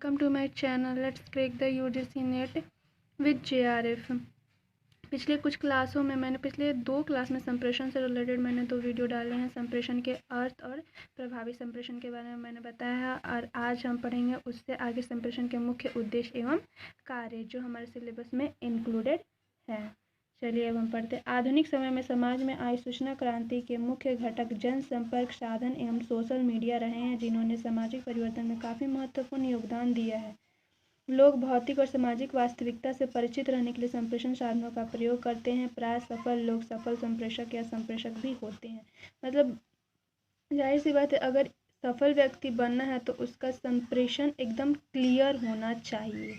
Welcome to my channel. Let's crack the UGC NET with JRF। पिछले कुछ क्लासों में मैंने पिछले 2 क्लास में संप्रेषण से रिलेटेड मैंने 2 वीडियो डाले हैं। संप्रेषण के अर्थ और प्रभावी संप्रेषण के बारे में मैंने बताया है और आज हम पढ़ेंगे उससे आगे संप्रेषण के मुख्य उद्देश्य एवं कार्य जो हमारे सिलेबस में इंक्लूडेड है। चलिए अब हम पढ़ते हैं। आधुनिक समय में समाज में आई सूचना क्रांति के मुख्य घटक जनसंपर्क साधन एवं सोशल मीडिया रहे हैं, जिन्होंने सामाजिक परिवर्तन में काफ़ी महत्वपूर्ण योगदान दिया है। लोग भौतिक और सामाजिक वास्तविकता से परिचित रहने के लिए संप्रेषण साधनों का प्रयोग करते हैं। प्राय सफल लोग सफल संप्रेषक या संप्रेषक भी होते हैं। मतलब जाहिर सी बात है, अगर सफल व्यक्ति बनना है तो उसका संप्रेषण एकदम क्लियर होना चाहिए,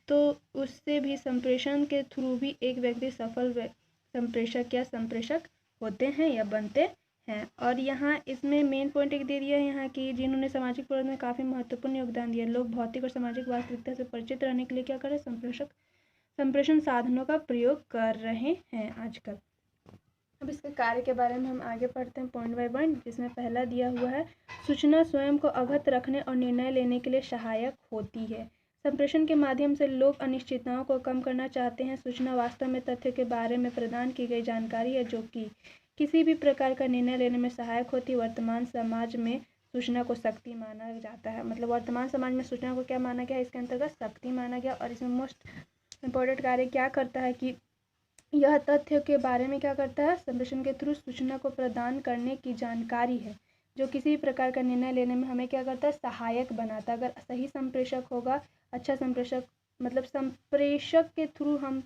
तो उससे भी संप्रेषण के थ्रू भी एक व्यक्ति सफल संप्रेषक या संप्रेषक होते हैं या बनते हैं। और यहाँ इसमें मेन पॉइंट एक दे दिया है यहाँ की, जिन्होंने सामाजिक परिवर्तन में काफ़ी महत्वपूर्ण योगदान दिया। लोग भौतिक और सामाजिक वास्तविकता से परिचित रहने के लिए क्या करें, संप्रेषण साधनों का प्रयोग कर रहे हैं आजकल। अब इसके कार्य के बारे में हम आगे पढ़ते हैं पॉइंट बाय पॉइंट, जिसमें पहला दिया हुआ है सूचना स्वयं को अवगत रखने और निर्णय लेने के लिए सहायक होती है। संप्रेषण के माध्यम से लोग अनिश्चितताओं को कम करना चाहते हैं। सूचना वास्तव में तथ्य के बारे में प्रदान की गई जानकारी है जो कि किसी भी प्रकार का निर्णय लेने में सहायक होती है। वर्तमान समाज में सूचना को शक्ति माना जाता है। मतलब वर्तमान समाज में सूचना को क्या माना गया है, इसके अंतर्गत शक्ति माना गया। और इसमें मोस्ट इम्पोर्टेंट कार्य क्या करता है कि यह तथ्य के बारे में क्या करता है, संप्रेषण के थ्रू सूचना को प्रदान करने की जानकारी है जो किसी भी प्रकार का निर्णय लेने में हमें क्या करता है, सहायक बनाता है। अगर सही संप्रेषक होगा, अच्छा संप्रेषक, मतलब संप्रेषक के थ्रू हम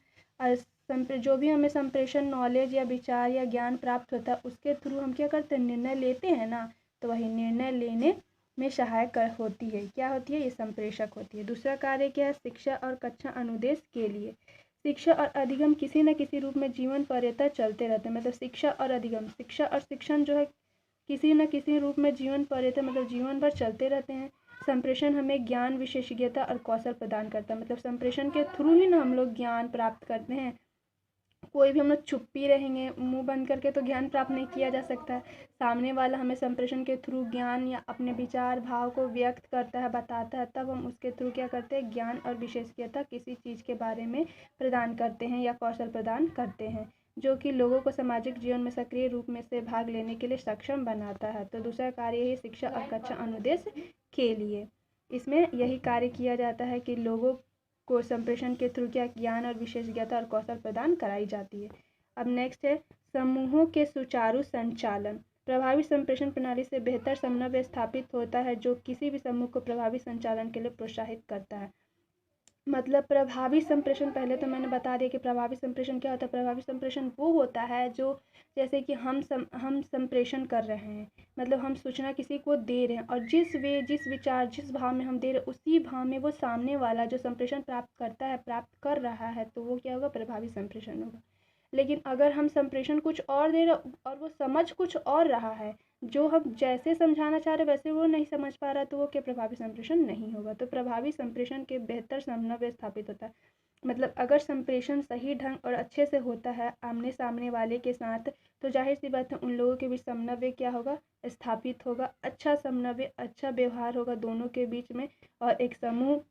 जो भी हमें संप्रेषण नॉलेज या विचार या ज्ञान प्राप्त होता है उसके थ्रू हम क्या करते हैं, निर्णय लेते हैं ना, तो वही निर्णय लेने में सहायक होती है। क्या होती है, ये संप्रेषक होती है। दूसरा कार्य क्या है, शिक्षा और कक्षा अनुदेश के लिए। शिक्षा और अधिगम किसी न किसी रूप में जीवन पर्यंत चलते रहते हैं। मतलब शिक्षा और अधिगम, शिक्षा और शिक्षण जो है किसी न किसी रूप में जीवन पर्यंत मतलब जीवन भर चलते रहते हैं। संप्रेषण हमें ज्ञान, विशेषज्ञता और कौशल प्रदान करता है। मतलब संप्रेषण के थ्रू ही ना हम लोग ज्ञान प्राप्त करते हैं। कोई भी हम लोग चुप्पी रहेंगे मुंह बंद करके तो ज्ञान प्राप्त नहीं किया जा सकता है। सामने वाला हमें संप्रेषण के थ्रू ज्ञान या अपने विचार भाव को व्यक्त करता है, बताता है, तब हम उसके थ्रू क्या करते हैं, ज्ञान और विशेषज्ञता किसी चीज़ के बारे में प्रदान करते हैं या कौशल प्रदान करते हैं, जो कि लोगों को सामाजिक जीवन में सक्रिय रूप में से भाग लेने के लिए सक्षम बनाता है। तो दूसरा कार्य है शिक्षा और कक्षा अनुदेश के लिए। इसमें यही कार्य किया जाता है कि लोगों को संप्रेषण के थ्रू क्या ज्ञान और विशेषज्ञता और कौशल प्रदान कराई जाती है। अब नेक्स्ट है समूहों के सुचारू संचालन। प्रभावी संप्रेषण प्रणाली से बेहतर समन्वय स्थापित होता है जो किसी भी समूह को प्रभावी संचालन के लिए प्रोत्साहित करता है। मतलब प्रभावी संप्रेषण, पहले तो मैंने बता दिया कि प्रभावी संप्रेषण क्या होता है। प्रभावी संप्रेषण वो होता है जो जैसे कि हम संप्रेषण कर रहे हैं, मतलब हम सूचना किसी को दे रहे हैं और जिस विचार जिस भाव में हम दे रहे हैं उसी भाव में वो सामने वाला जो संप्रेषण प्राप्त कर रहा है, तो वो क्या होगा, प्रभावी संप्रेषण होगा। लेकिन अगर हम संप्रेषण कुछ और दे रहे और वो समझ कुछ और रहा है, जो हम जैसे समझाना चाह रहे वैसे वो नहीं समझ पा रहा, तो वो क्या प्रभावी संप्रेषण नहीं होगा। तो प्रभावी संप्रेषण के बेहतर समन्वय स्थापित होता है। मतलब अगर संप्रेषण सही ढंग और अच्छे से होता है आमने सामने वाले के साथ, तो जाहिर सी बात है उन लोगों के बीच समन्वय क्या होगा, स्थापित होगा। अच्छा समन्वय, अच्छा व्यवहार होगा दोनों के बीच में। और एक समूह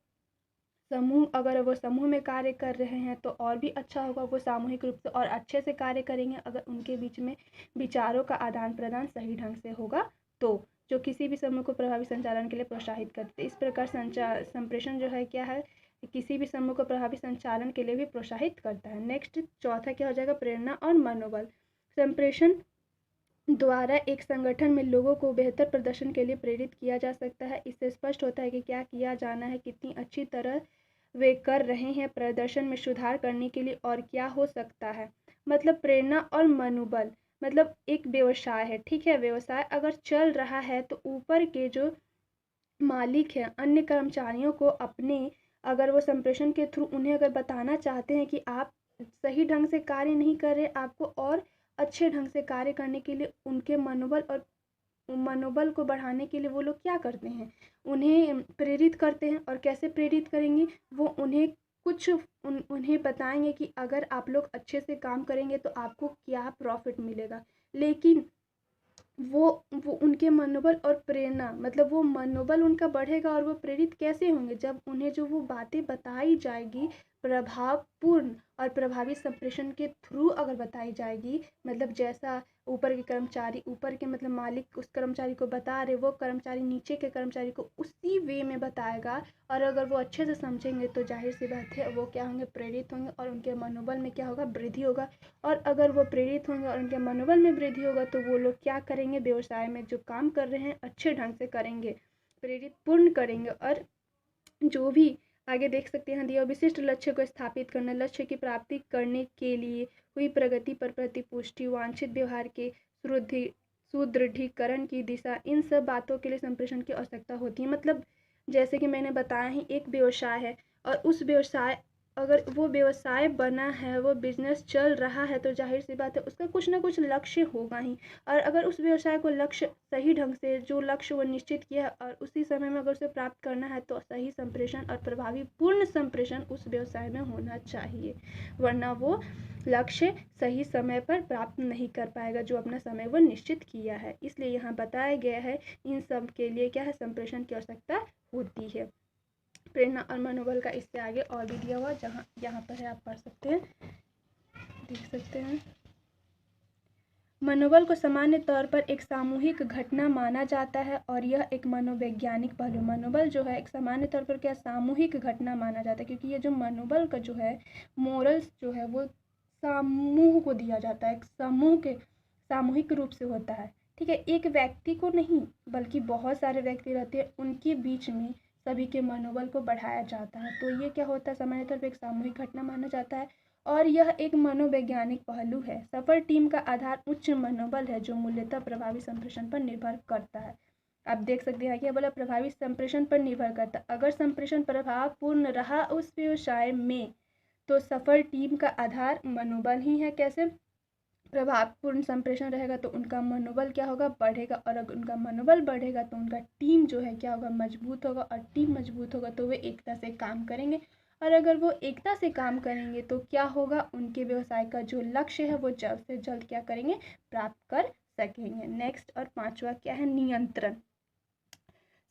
अगर वो समूह में कार्य कर रहे हैं तो और भी अच्छा होगा, वो सामूहिक रूप से और अच्छे से कार्य करेंगे अगर उनके बीच में विचारों का आदान प्रदान सही ढंग से होगा, तो जो किसी भी समूह को प्रभावी संचालन के लिए प्रोत्साहित करते हैं। इस प्रकार संप्रेषण जो है क्या है, किसी भी समूह को प्रभावी संचालन के लिए भी प्रोत्साहित करता है। नेक्स्ट चौथा क्या हो जाएगा, प्रेरणा और मनोबल। संप्रेषण द्वारा एक संगठन में लोगों को बेहतर प्रदर्शन के लिए प्रेरित किया जा सकता है। इससे स्पष्ट होता है कि क्या किया जाना है, कितनी अच्छी तरह वे कर रहे हैं, प्रदर्शन में सुधार करने के लिए और क्या हो सकता है। मतलब प्रेरणा और मनोबल, मतलब एक व्यवसाय है, ठीक है, व्यवसाय अगर चल रहा है तो ऊपर के जो मालिक हैं अन्य कर्मचारियों को अपने, अगर वो संप्रेषण के थ्रू उन्हें अगर बताना चाहते हैं कि आप सही ढंग से कार्य नहीं कर रहे, आपको और अच्छे ढंग से कार्य करने के लिए उनके मनोबल को बढ़ाने के लिए वो लोग क्या करते हैं, उन्हें प्रेरित करते हैं। और कैसे प्रेरित करेंगे, वो उन्हें बताएंगे कि अगर आप लोग अच्छे से काम करेंगे तो आपको क्या प्रॉफिट मिलेगा। लेकिन वो उनके मनोबल और प्रेरणा, मतलब वो मनोबल उनका बढ़ेगा और वो प्रेरित कैसे होंगे, जब उन्हें जो वो बातें बताई जाएगी प्रभावपूर्ण और प्रभावी संप्रेषण के थ्रू अगर बताई जाएगी, मतलब जैसा ऊपर के कर्मचारी, ऊपर के मतलब मालिक उस कर्मचारी को बता रहे, वो कर्मचारी नीचे के कर्मचारी को उसी वे में बताएगा, और अगर वो अच्छे से समझेंगे तो जाहिर सी बात है वो क्या होंगे, प्रेरित होंगे और उनके मनोबल में क्या होगा, वृद्धि होगा। और अगर वो प्रेरित होंगे और उनके मनोबल में वृद्धि होगा तो वो लोग क्या करेंगे, व्यवसाय में जो काम कर रहे हैं अच्छे ढंग से करेंगे, प्रेरित पूर्ण करेंगे। और जो भी आगे देख सकते हैं दिया विशिष्ट लक्ष्य को स्थापित करना, लक्ष्य की प्राप्ति करने के लिए हुई प्रगति पर प्रतिपुष्टि, वांछित व्यवहार के सुदृढ़ीकरण की दिशा, इन सब बातों के लिए संप्रेषण की आवश्यकता होती है। मतलब जैसे कि मैंने बताया ही, एक व्यवसाय है और उस व्यवसाय, अगर वो व्यवसाय बना है, वो बिजनेस चल रहा है, तो जाहिर सी बात है उसका कुछ ना कुछ लक्ष्य होगा ही। और अगर उस व्यवसाय को लक्ष्य सही ढंग से, जो लक्ष्य वो निश्चित किया है और उसी समय में अगर उसे प्राप्त करना है, तो सही संप्रेषण और प्रभावी पूर्ण संप्रेषण उस व्यवसाय में होना चाहिए, वरना वो लक्ष्य सही समय पर प्राप्त नहीं कर पाएगा जो अपना समय वो निश्चित किया है। इसलिए यहाँ बताया गया है इन सब के लिए क्या है, संप्रेषण की आवश्यकता होती है। प्रेरणा और मनोबल का इससे आगे और भी दिया हुआ, जहाँ यहाँ पर है, आप पढ़ सकते हैं, देख सकते हैं। मनोबल को सामान्य तौर पर एक सामूहिक घटना माना जाता है और यह एक मनोवैज्ञानिक पहलू। मनोबल जो है एक सामान्य तौर पर क्या सामूहिक घटना माना जाता है, क्योंकि ये जो मनोबल का जो है, मोरल्स जो है वो समूह को दिया जाता है, एक समूह के सामूहिक रूप से होता है। ठीक है, एक व्यक्ति को नहीं बल्कि बहुत सारे व्यक्ति रहते हैं, उनके बीच में सभी के मनोबल को बढ़ाया जाता है। तो ये क्या होता है, सामान्य तौर पर एक सामूहिक घटना माना जाता है और यह एक मनोवैज्ञानिक पहलू है। सफल टीम का आधार उच्च मनोबल है जो मूल्यतः प्रभावी संप्रेषण पर निर्भर करता है। आप देख सकते हैं क्या बोला, प्रभावी संप्रेषण पर निर्भर करता है। अगर संप्रेषण प्रभावपूर्ण रहा उस व्यवसाय में तो सफल टीम का आधार मनोबल ही है। कैसे, प्रभावपूर्ण संप्रेषण रहेगा तो उनका मनोबल क्या होगा, बढ़ेगा, और अगर उनका मनोबल बढ़ेगा तो उनका टीम जो है क्या होगा, मजबूत होगा, और टीम मजबूत होगा तो वे एकता से काम करेंगे, और अगर वो एकता से काम करेंगे तो क्या होगा, उनके व्यवसाय का जो लक्ष्य है वो जल्द से जल्द क्या करेंगे, प्राप्त कर सकेंगे। नेक्स्ट और पांचवा क्या है, नियंत्रण।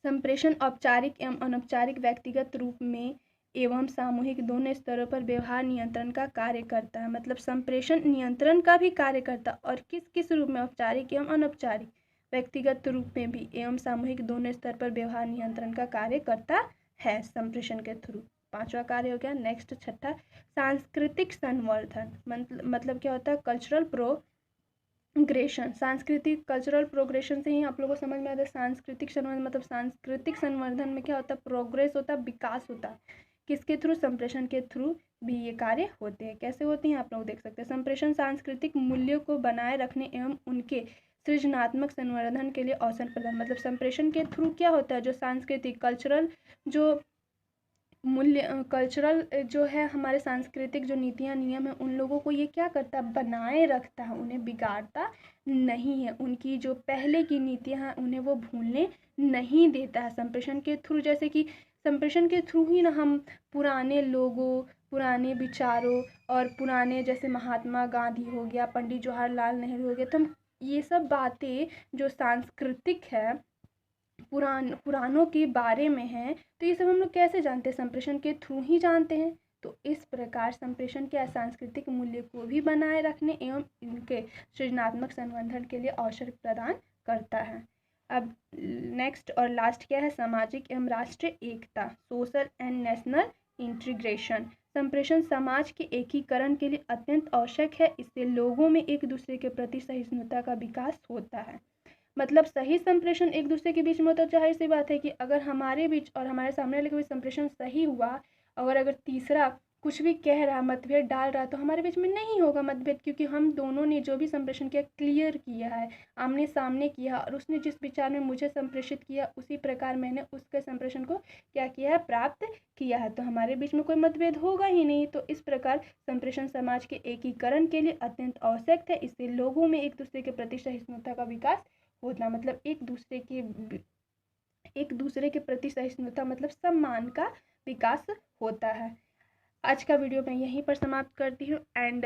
संप्रेषण औपचारिक एवं अनौपचारिक व्यक्तिगत रूप में एवं सामूहिक दोनों स्तरों पर व्यवहार नियंत्रण का कार्य करता है। मतलब संप्रेषण नियंत्रण का भी कार्य करता है, और किस किस रूप में, औपचारिक एवं अनौपचारिक, व्यक्तिगत रूप में भी एवं सामूहिक दोनों स्तर पर व्यवहार नियंत्रण का कार्य करता है संप्रेषण के थ्रू। पांचवा कार्य हो गया। नेक्स्ट छठा, सांस्कृतिक संवर्धन। मतलब क्या होता है, कल्चरल प्रोग्रेशन। सांस्कृतिक कल्चरल प्रोग्रेशन से ही आप लोगों को समझ में आता है सांस्कृतिक संवर्धन, मतलब सांस्कृतिक संवर्धन में क्या होता है, प्रोग्रेस होता है, विकास होता है। किसके थ्रू, संप्रेषण के थ्रू भी ये कार्य होते हैं। कैसे होते हैं आप लोग देख सकते हैं। संप्रेषण सांस्कृतिक मूल्यों को बनाए रखने एवं उनके सृजनात्मक संवर्धन के लिए अवसर प्रदान। मतलब संप्रेषण के थ्रू क्या होता है, जो सांस्कृतिक कल्चरल जो मूल्य, कल्चरल जो है हमारे सांस्कृतिक जो नीतियाँ नियम है, उन लोगों को ये क्या करता है, बनाए रखता है, उन्हें बिगाड़ता नहीं है। उनकी जो पहले की नीतियाँ हैं उन्हें वो भूलने नहीं देता है संप्रेषण के थ्रू। जैसे कि संप्रेषण के थ्रू ही ना हम पुराने लोगों, पुराने विचारों और पुराने जैसे महात्मा गांधी हो गया, पंडित जवाहरलाल नेहरू हो गया, तो हम ये सब बातें जो सांस्कृतिक है, पुरानों के बारे में है, तो ये सब हम लोग कैसे जानते हैं, संप्रेषण के थ्रू ही जानते हैं। तो इस प्रकार संप्रेषण क्या सांस्कृतिक मूल्य को भी बनाए रखने एवं इनके सृजनात्मक संवर्धन के लिए अवसर प्रदान करता है। अब नेक्स्ट और लास्ट क्या है, सामाजिक एवं राष्ट्रीय एकता, सोशल एंड नेशनल इंटीग्रेशन। संप्रेषण समाज के एकीकरण के लिए अत्यंत आवश्यक है। इससे लोगों में एक दूसरे के प्रति सहिष्णुता का विकास होता है। मतलब सही संप्रेषण एक दूसरे के बीच में होता है। जाहिर सी बात है कि अगर हमारे बीच और हमारे सामने वाले का भी संप्रेषण सही हुआ, अगर तीसरा कुछ भी कह रहा, मतभेद डाल रहा, तो हमारे बीच में नहीं होगा मतभेद, क्योंकि हम दोनों ने जो भी संप्रेषण किया क्लियर किया है, आमने सामने किया, और उसने जिस विचार में मुझे संप्रेषित किया उसी प्रकार मैंने उसके संप्रेषण को क्या किया है, प्राप्त किया है, तो हमारे बीच में कोई मतभेद होगा ही नहीं। तो इस प्रकार संप्रेषण समाज के एकीकरण के लिए अत्यंत आवश्यक है। इससे लोगों में एक दूसरे के प्रति सहिष्णुता का विकास होना, मतलब एक दूसरे के प्रति सहिष्णुता मतलब सम्मान का विकास होता है। आज का वीडियो मैं यहीं पर समाप्त करती हूँ एंड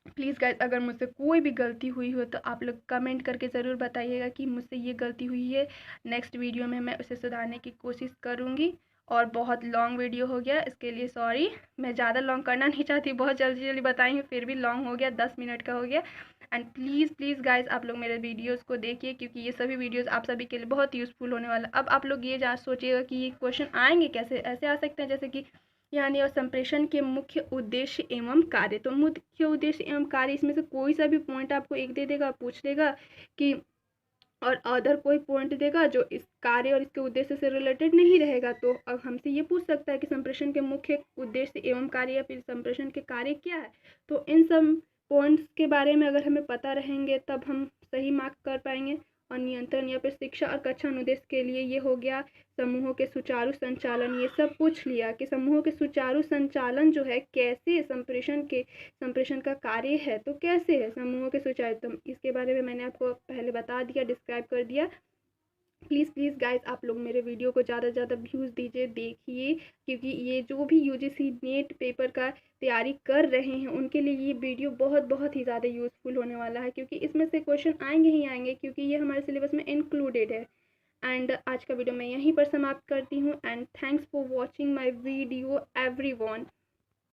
प्लीज़ गाइस, अगर मुझसे कोई भी गलती हुई हो तो आप लोग कमेंट करके ज़रूर बताइएगा कि मुझसे ये गलती हुई है। नेक्स्ट वीडियो में मैं उसे सुधारने की कोशिश करूँगी। और बहुत लॉन्ग वीडियो हो गया, इसके लिए सॉरी। मैं ज़्यादा लॉन्ग करना नहीं चाहती, बहुत जल्दी जल्दी बताई हूँ, फिर भी लॉन्ग हो गया, 10 मिनट का हो गया। एंड प्लीज़ प्लीज़ गाइस, आप लोग मेरे वीडियोज़ को देखिए, क्योंकि ये सभी वीडियोज़ आप सभी के लिए बहुत यूज़फुल होने वाला। अब आप लोग ये सोचिएगा कि ये क्वेश्चन आएंगे कैसे। ऐसे आ सकते हैं जैसे कि यानी और संप्रेषण के मुख्य उद्देश्य एवं कार्य। तो मुख्य उद्देश्य एवं कार्य, इसमें से कोई सा भी पॉइंट आपको एक दे देगा, पूछ लेगा कि और अदर कोई पॉइंट देगा जो इस कार्य और इसके उद्देश्य से रिलेटेड नहीं रहेगा। तो अब हमसे ये पूछ सकता है कि संप्रेषण के मुख्य उद्देश्य एवं कार्य या फिर संप्रेषण के कार्य क्या है। तो इन सब पॉइंट्स के बारे में अगर हमें पता रहेंगे तब हम सही मार्क कर पाएंगे। और नियंत्रण या फिर शिक्षा और कक्षा अनुदेश के लिए ये हो गया समूहों के सुचारू संचालन। ये सब पूछ लिया कि समूहों के सुचारू संचालन जो है कैसे संप्रेषण का कार्य है, तो कैसे है समूहों के सुचारू। तो इसके बारे में मैंने आपको पहले बता दिया, डिस्क्राइब कर दिया। प्लीज़ प्लीज़ गाइस, आप लोग मेरे वीडियो को ज़्यादा से ज़्यादा व्यूज़ दीजिए, देखिए, क्योंकि ये जो भी यूजीसी नेट पेपर का तैयारी कर रहे हैं उनके लिए ये वीडियो बहुत बहुत ही ज़्यादा यूज़फुल होने वाला है, क्योंकि इसमें से क्वेश्चन आएंगे ही आएंगे, क्योंकि ये हमारे सिलेबस में इंक्लूडेड है। एंड आज का वीडियो मैं यहीं पर समाप्त करती हूँ। And thanks for watching my video everyone.